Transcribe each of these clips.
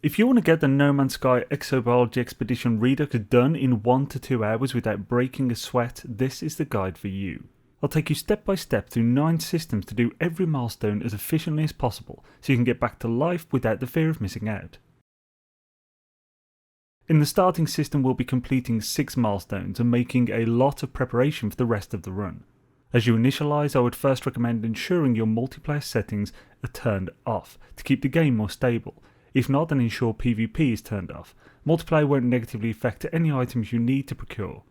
If you want to get the No Man's Sky Exobiology Expedition Redux done in 1 to 2 hours without breaking a sweat, this is the guide for you. I'll take you step by step through 9 systems to do every milestone as efficiently as possible so you can get back to life without the fear of missing out. In the starting system we'll be completing 6 milestones and making a lot of preparation for the rest of the run. As you initialise, I would first recommend ensuring your multiplayer settings are turned off to keep the game more stable. If not, then ensure PvP is turned off. Multiplayer won't negatively affect any items you need to procure.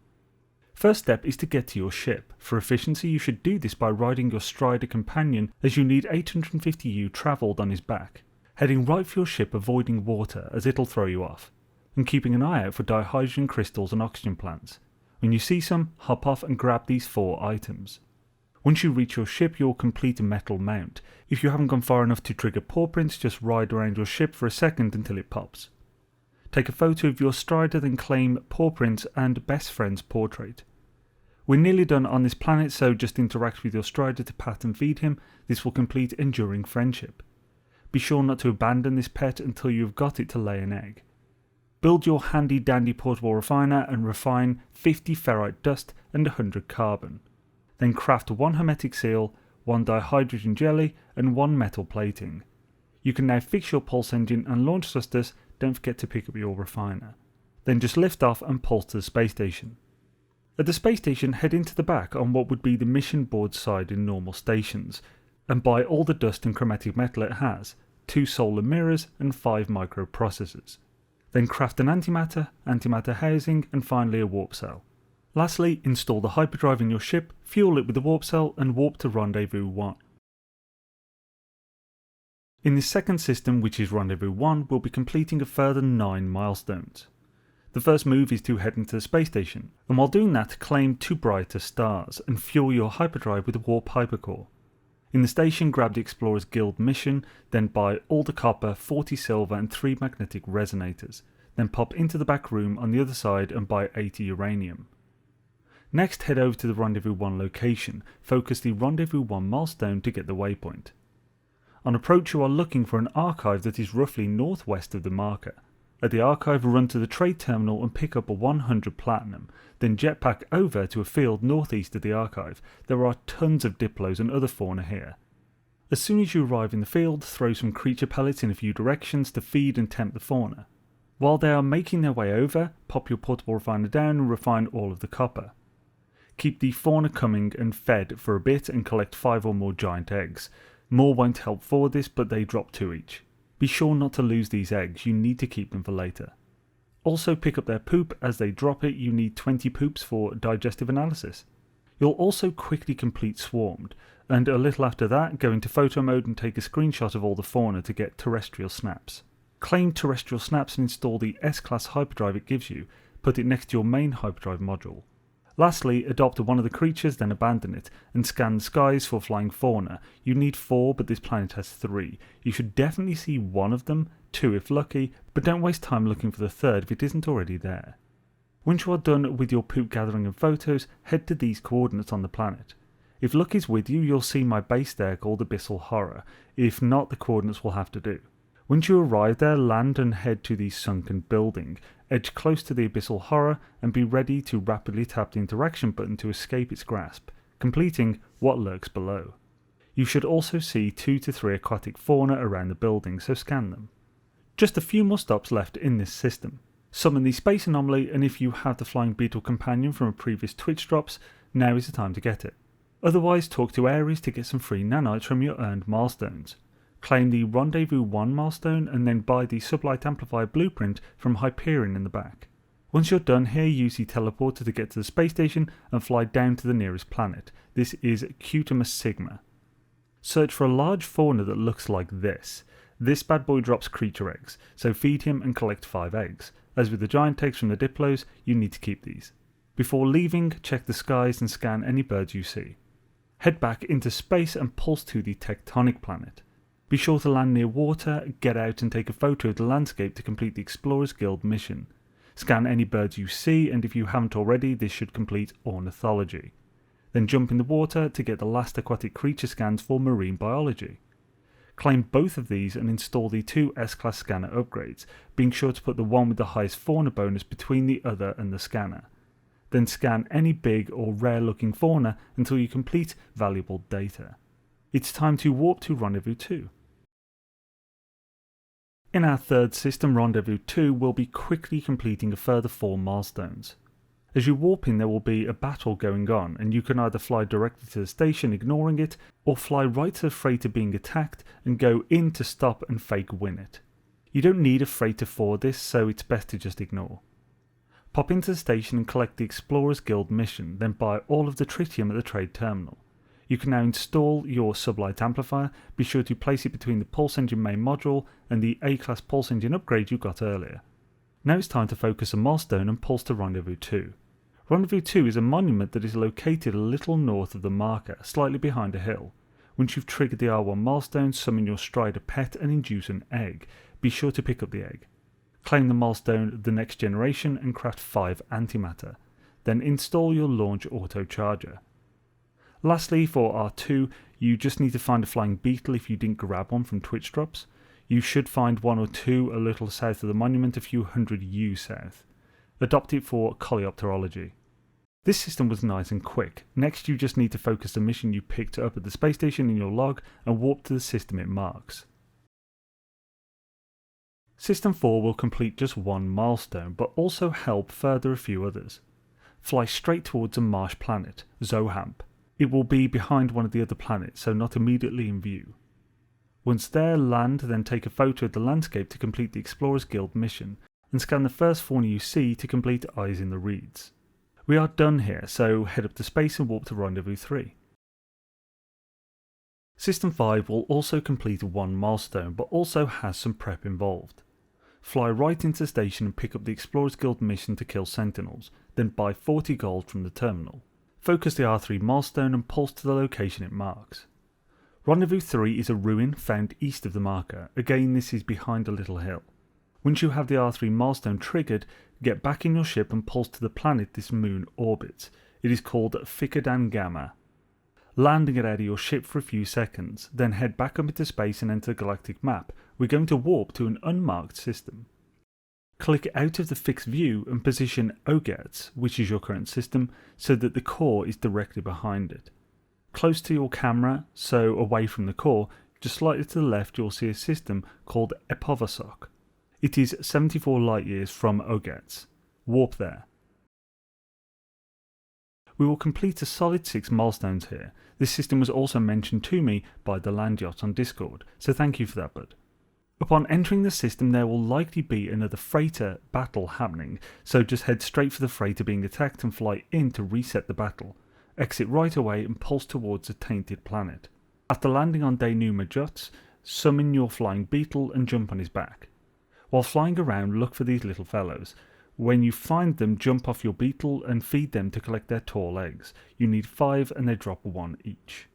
First step is to get to your ship. For efficiency you should do this by riding your Strider companion as you need 850 U travelled on his back. Heading right for your ship avoiding water as it'll throw you off. And keeping an eye out for dihydrogen crystals and oxygen plants. When you see some, hop off and grab these 4 items. Once you reach your ship you'll complete a metal mount. If you haven't gone far enough to trigger paw prints, just ride around your ship for a second until it pops. Take a photo of your Strider, then claim paw prints and best friend's portrait. We're nearly done on this planet, so just interact with your Strider to pat and feed him. This will complete enduring friendship. Be sure not to abandon this pet until you've got it to lay an egg. Build your handy dandy portable refiner and refine 50 ferrite dust and 100 carbon. Then craft 1 hermetic seal, 1 dihydrogen jelly and 1 metal plating. You can now fix your pulse engine and launch thrusters. Don't forget to pick up your refiner. Then just lift off and pulse to the space station. At the space station head into the back on what would be the mission board side in normal stations and buy all the dust and chromatic metal it has, 2 solar mirrors and 5 microprocessors. Then craft an antimatter housing and finally a warp cell. Lastly, install the hyperdrive in your ship, fuel it with the warp cell and warp to Rendezvous 1. In this second system, which is Rendezvous 1, we'll be completing a further 9 milestones. The first move is to head into the space station, and while doing that claim 2 brighter stars and fuel your hyperdrive with a warp hypercore. In the station grab the Explorers Guild mission, then buy all the copper, 40 silver and 3 magnetic resonators, then pop into the back room on the other side and buy 80 uranium. Next head over to the Rendezvous 1 location, focus the Rendezvous 1 milestone to get the waypoint. On approach you are looking for an archive that is roughly northwest of the marker. At the archive run to the trade terminal and pick up a 100 platinum, then jetpack over to a field northeast of the archive. There are tons of diplos and other fauna here. As soon as you arrive in the field, throw some creature pellets in a few directions to feed and tempt the fauna. While they are making their way over, pop your portable refiner down and refine all of the copper. Keep the fauna coming and fed for a bit and collect 5 or more giant eggs. More won't help for this, but they drop 2 each. Be sure not to lose these eggs, you need to keep them for later. Also pick up their poop. As they drop it you need 20 poops for digestive analysis. You'll also quickly complete Swarmed, and a little after that go into photo mode and take a screenshot of all the fauna to get terrestrial snaps. Claim terrestrial snaps and install the S-Class hyperdrive it gives you, put it next to your main hyperdrive module. Lastly, adopt one of the creatures, then abandon it, and scan the skies for flying fauna. You need 4, but this planet has 3. You should definitely see 1 of them, 2 if lucky, but don't waste time looking for the 3rd if it isn't already there. Once you are done with your poop gathering and photos, head to these coordinates on the planet. If luck is with you, you'll see my base there called Abyssal Horror. If not, the coordinates will have to do. Once you arrive there, land and head to the sunken building. Edge close to the Abyssal Horror and be ready to rapidly tap the interaction button to escape its grasp, completing what lurks below. You should also see 2 to 3 aquatic fauna around the building, so scan them. Just a few more stops left in this system. Summon the Space Anomaly, and if you have the Flying Beetle companion from a previous Twitch drops, now is the time to get it. Otherwise talk to Ares to get some free nanites from your earned milestones. Claim the Rendezvous 1 milestone and then buy the Sublight Amplifier blueprint from Hyperion in the back. Once you're done here, use the teleporter to get to the space station and fly down to the nearest planet. This is Cutamus Sigma. Search for a large fauna that looks like this. This bad boy drops creature eggs, so feed him and collect 5 eggs. As with the giant eggs from the diplos, you need to keep these. Before leaving, check the skies and scan any birds you see. Head back into space and pulse to the tectonic planet. Be sure to land near water, get out and take a photo of the landscape to complete the Explorers Guild mission. Scan any birds you see, and if you haven't already, this should complete ornithology. Then jump in the water to get the last aquatic creature scans for marine biology. Claim both of these and install the two S-Class scanner upgrades, being sure to put the one with the highest fauna bonus between the other and the scanner. Then scan any big or rare looking fauna until you complete valuable data. It's time to warp to Rendezvous 2. In our third system, Rendezvous 2, we'll be quickly completing a further 4 milestones. As you warp in, there will be a battle going on, and you can either fly directly to the station ignoring it, or fly right to the freighter being attacked and go in to stop and fake win it. You don't need a freighter for this, so it's best to just ignore. Pop into the station and collect the Explorers Guild mission, then buy all of the tritium at the trade terminal. You can now install your sublight amplifier. Be sure to place it between the pulse engine main module and the A-Class pulse engine upgrade you got earlier. Now it's time to focus a milestone and pulse to Rendezvous 2. Rendezvous 2 is a monument that is located a little north of the marker, slightly behind a hill. Once you've triggered the R1 milestone, summon your Strider pet and induce an egg. Be sure to pick up the egg. Claim the milestone The Next Generation and craft 5 antimatter. Then install your launch auto charger. Lastly, for R2, you just need to find a flying beetle if you didn't grab one from Twitch drops. You should find 1 or 2 a little south of the monument, a few hundred U south. Adopt it for coleopterology. This system was nice and quick. Next you just need to focus the mission you picked up at the space station in your log and warp to the system it marks. System 4 will complete just 1 milestone, but also help further a few others. Fly straight towards a marsh planet, Zohamp. It will be behind one of the other planets, so not immediately in view. Once there, land, then take a photo of the landscape to complete the Explorers Guild mission, and scan the first fauna you see to complete Eyes in the Reeds. We are done here, so head up to space and warp to Rendezvous 3. System 5 will also complete 1 milestone, but also has some prep involved. Fly right into the station and pick up the Explorers Guild mission to kill Sentinels, then buy 40 gold from the terminal. Focus the R3 milestone and pulse to the location it marks. Rendezvous 3 is a ruin found east of the marker. Again, this is behind a little hill. Once you have the R3 milestone triggered, get back in your ship and pulse to the planet this moon orbits. It is called Ficcadan Gamma. Landing it out of your ship for a few seconds, then head back up into space and enter the galactic map. We're going to warp to an unmarked system. Click out of the fixed view and position Ogertz, which is your current system, so that the core is directly behind it. Close to your camera, so away from the core, just slightly to the left you'll see a system called Epovasok. It is 74 light years from Ogertz. Warp there. We will complete a solid 6 milestones here. This system was also mentioned to me by the Land Yacht on Discord, so thank you for that, bud. Upon entering the system there will likely be another freighter battle happening, so just head straight for the freighter being attacked and fly in to reset the battle. Exit right away and pulse towards a tainted planet. After landing on Denuma Juts, summon your flying beetle and jump on his back. While flying around, look for these little fellows. When you find them, jump off your beetle and feed them to collect their tall eggs. You need 5 and they drop 1 each.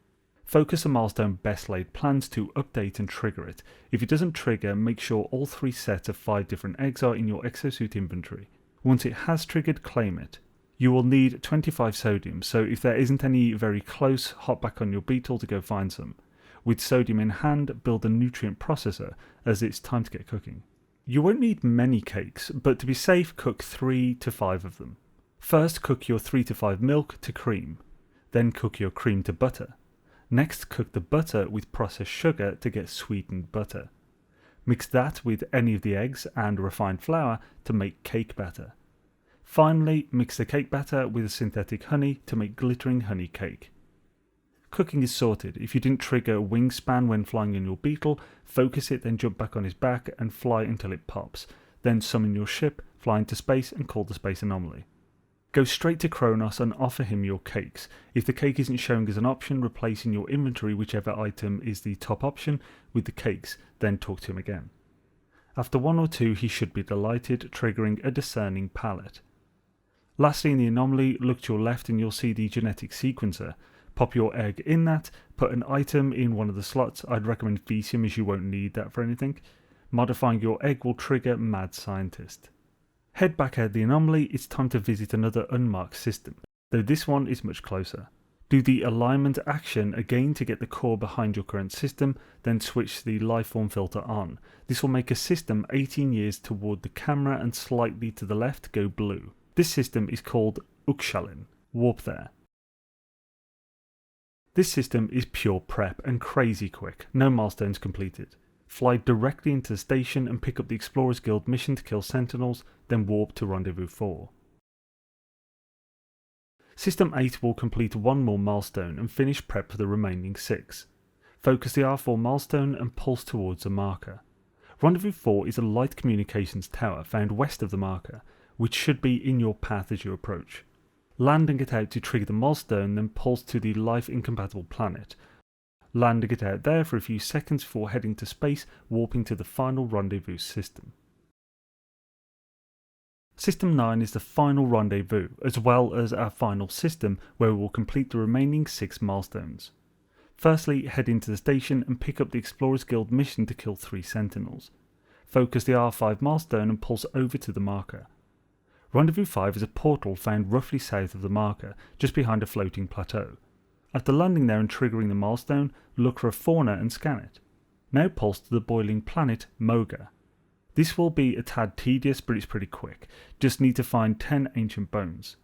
Focus the milestone Best Laid Plans to update and trigger it. If it doesn't trigger, make sure all 3 sets of 5 different eggs are in your exosuit inventory. Once it has triggered, claim it. You will need 25 sodium, so if there isn't any very close, hop back on your beetle to go find some. With sodium in hand, build a nutrient processor, as it's time to get cooking. You won't need many cakes, but to be safe, cook 3 to 5 of them. First, cook your 3 to 5 milk to cream. Then cook your cream to butter. Next, cook the butter with processed sugar to get sweetened butter. Mix that with any of the eggs and refined flour to make cake batter. Finally, mix the cake batter with synthetic honey to make glittering honey cake. Cooking is sorted. If you didn't trigger wingspan when flying in your beetle, focus it, then jump back on his back and fly until it pops. Then summon your ship, fly into space and call the space anomaly. Go straight to Kronos and offer him your cakes. If the cake isn't showing as an option, replace in your inventory whichever item is the top option with the cakes, then talk to him again. After 1 or 2 he should be delighted, triggering a discerning palette. Lastly, in the anomaly, look to your left and you'll see the genetic sequencer. Pop your egg in that, put an item in one of the slots. I'd recommend Fecium as you won't need that for anything. Modifying your egg will trigger Mad Scientist. Head back out of the anomaly, it's time to visit another unmarked system, though this one is much closer. Do the alignment action again to get the core behind your current system, then switch the lifeform filter on. This will make a system 18 years toward the camera and slightly to the left go blue. This system is called Xaine. Warp there. This system is pure prep and crazy quick, no milestones completed. Fly directly into the station and pick up the Explorers Guild mission to kill sentinels, then warp to Rendezvous 4. System 8 will complete one more milestone and finish prep for the remaining 6. Focus the R4 milestone and pulse towards the marker. Rendezvous 4 is a light communications tower found west of the marker, which should be in your path as you approach. Land and get out to trigger the milestone, then pulse to the life-incompatible planet. Land and get out there for a few seconds before heading to space, warping to the final rendezvous system. System 9 is the final rendezvous, as well as our final system where we will complete the remaining 6 milestones. Firstly, head into the station and pick up the Explorers Guild mission to kill 3 sentinels. Focus the R5 milestone and pulse over to the marker. Rendezvous 5 is a portal found roughly south of the marker, just behind a floating plateau. After landing there and triggering the milestone, look for a fauna and scan it. Now pulse to the boiling planet Moga. This will be a tad tedious, but it's pretty quick. Just need to find 10 ancient bones.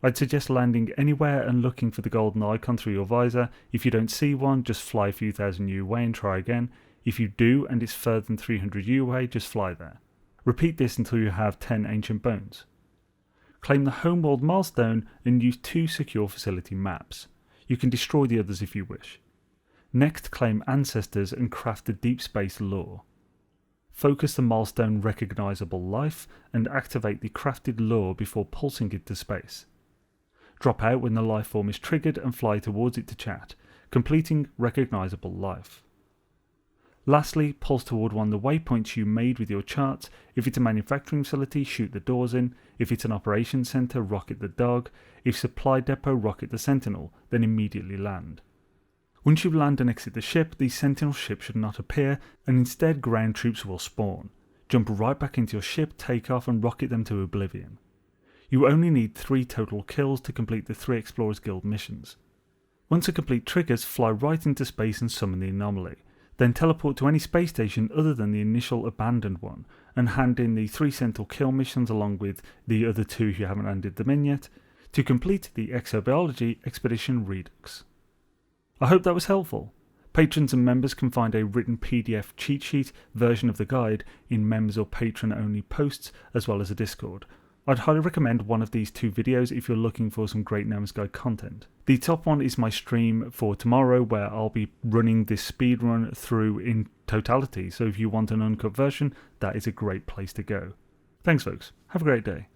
I'd suggest landing anywhere and looking for the golden icon through your visor. If you don't see one, just fly a few thousand U away and try again. If you do and it's further than 300 U away, just fly there. Repeat this until you have 10 ancient bones. Claim the homeworld milestone and use 2 secure facility maps. You can destroy the others if you wish. Next, claim ancestors and craft the deep space lore. Focus the milestone recognizable life and activate the crafted lore before pulsing it to space. Drop out when the life form is triggered and fly towards it to chat, completing recognizable life. Lastly, pulse toward one of the waypoints you made with your charts. If it's a manufacturing facility, shoot the doors in. If it's an operations center, rocket the dog. If supply depot, rocket the sentinel, then immediately land. Once you land and exit the ship, the sentinel ship should not appear, and instead ground troops will spawn. Jump right back into your ship, take off and rocket them to oblivion. You only need 3 total kills to complete the 3 Explorers Guild missions. Once a complete triggers, fly right into space and summon the anomaly. Then teleport to any space station other than the initial abandoned one, and hand in the 3 sentinel kill missions along with the other 2 if you haven't handed them in yet, to complete the Exobiology Expedition Redux. I hope that was helpful. Patrons and members can find a written PDF cheat sheet version of the guide in members or patron only posts, as well as a Discord. I'd highly recommend one of these 2 videos if you're looking for some great No Man's Sky content. The top one is my stream for tomorrow where I'll be running this speedrun through in totality, so if you want an uncut version, that is a great place to go. Thanks folks, have a great day.